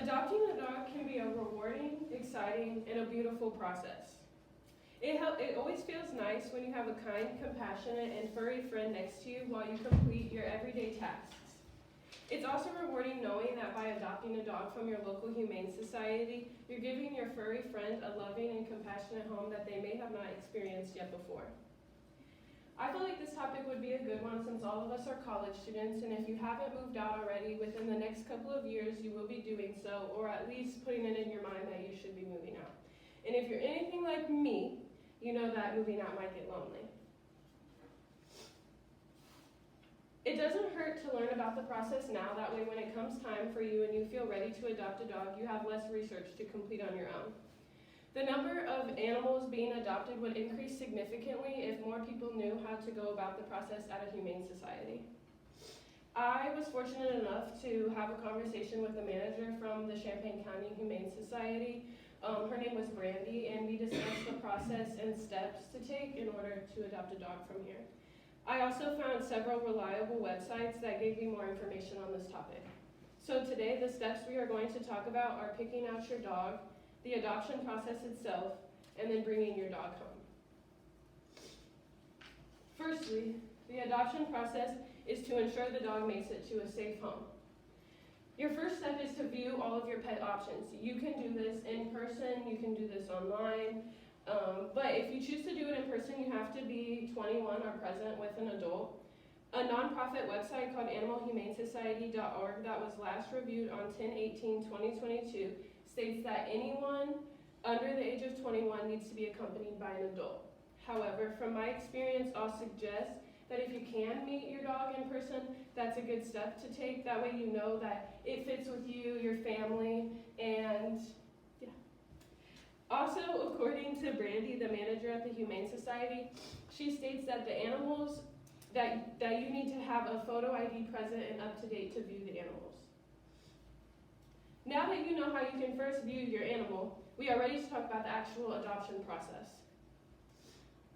Adopting a dog can be a rewarding, exciting, and a beautiful process. It always feels nice when you have a kind, compassionate, and furry friend next to you while you complete your everyday tasks. It's also rewarding knowing that by adopting a dog from your local humane society, you're giving your furry friend a loving and compassionate home that they may have not experienced yet before. I feel like this topic would be a good one since all of us are college students, and if you haven't moved out already, within the next couple of years you will be doing so, or at least putting it in your mind that you should be moving out. And if you're anything like me, you know that moving out might get lonely. It doesn't hurt to learn about the process now, that way when it comes time for you and you feel ready to adopt a dog, you have less research to complete on your own. The number of animals being adopted would increase significantly if more people knew how to go about the process at a humane society. I was fortunate enough to have a conversation with the manager from the Champaign County Humane Society. Her name was Brandy, and we discussed the process and steps to take in order to adopt a dog from here. I also found several reliable websites that gave me more information on this topic. So today, the steps we are going to talk about are picking out your dog, the adoption process itself, and then bringing your dog home. Firstly, the adoption process is to ensure the dog makes it to a safe home. Your first step is to view all of your pet options. You can do this in person, you can do this online, but if you choose to do it in person, you have to be 21 or present with an adult. A nonprofit website called animalhumanesociety.org that was last reviewed on 10/18/2022 states that anyone under the age of 21 needs to be accompanied by an adult. However, from my experience, I'll suggest that if you can meet your dog in person, that's a good step to take. That way you know that it fits with you, your family, and yeah. Also, according to Brandy, the manager at the Humane Society, she states that the animals, that you need to have a photo ID present and up to date to view the animals. Now that you know how you can first view your animal, we are ready to talk about the actual adoption process.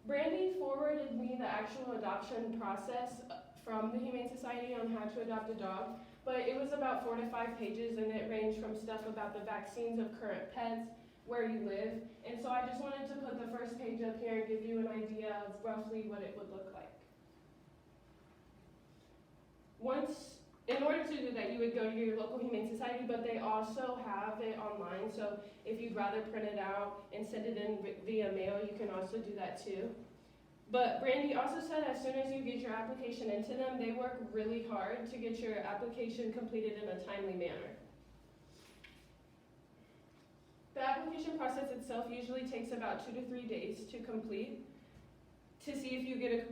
Brandy forwarded me the actual adoption process from the Humane Society on how to adopt a dog, but it was about 4 to 5 pages, and it ranged from stuff about the vaccines of current pets, where you live, and so I just wanted to put the first page up here and give you an idea of roughly what it would look like. In order to do that, you would go to your local Humane Society, but they also have it online, so if you'd rather print it out and send it in via mail, you can also do that too. But Brandy also said as soon as you get your application into them, they work really hard to get your application completed in a timely manner. The application process itself usually takes about 2 to 3 days to complete, to see if you get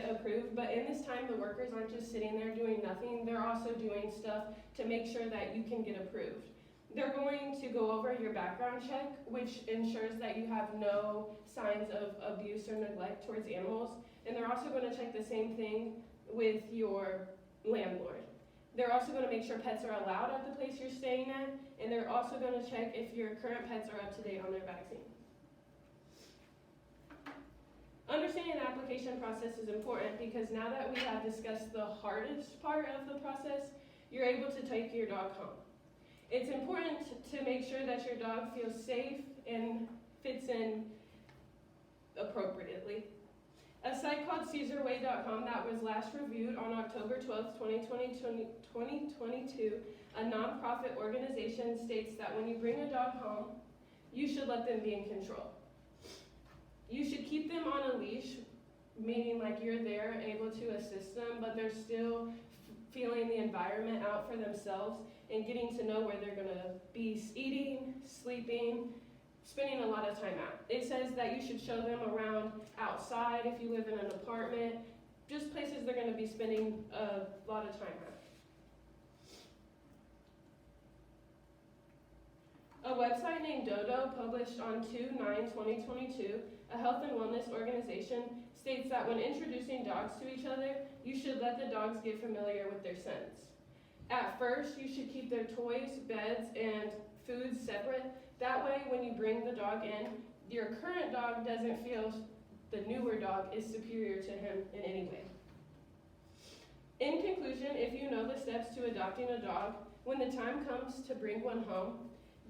approved, but in this time the workers aren't just sitting there doing nothing, they're also doing stuff to make sure that you can get approved. They're going to go over your background check, which ensures that you have no signs of abuse or neglect towards animals, and they're also going to check the same thing with your landlord. They're also going to make sure pets are allowed at the place you're staying at, and they're also going to check if your current pets are up to date on their vaccine. Understanding the application process is important because now that we have discussed the hardest part of the process, you're able to take your dog home. It's important to make sure that your dog feels safe and fits in appropriately. A site called CaesarWay.com that was last reviewed on October 12, 2022, a nonprofit organization states that when you bring a dog home, you should let them be in control. You should keep them on a leash, meaning like you're there able to assist them, but they're still feeling the environment out for themselves and getting to know where they're going to be eating, sleeping, spending a lot of time out. It says that you should show them around outside if you live in an apartment, just places they're going to be spending a lot of time at. A website named Dodo, published on 2/9/2022, a health and wellness organization, states that when introducing dogs to each other, you should let the dogs get familiar with their scents. At first, you should keep their toys, beds, and foods separate. That way, when you bring the dog in, your current dog doesn't feel the newer dog is superior to him in any way. In conclusion, if you know the steps to adopting a dog, When the time comes to bring one home,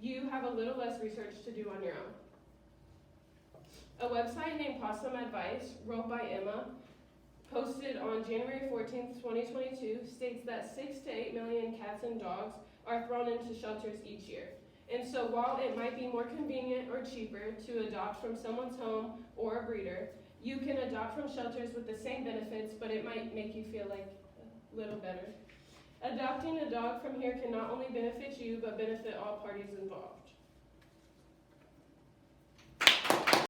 you have a little less research to do on your own. A website named Possum Advice, wrote by Emma, posted on January 14th, 2022, states that 6 to 8 million cats and dogs are thrown into shelters each year. And so while it might be more convenient or cheaper to adopt from someone's home or a breeder, you can adopt from shelters with the same benefits, but it might make you feel like a little better. Adopting a dog from here can not only benefit you, but benefit all parties involved.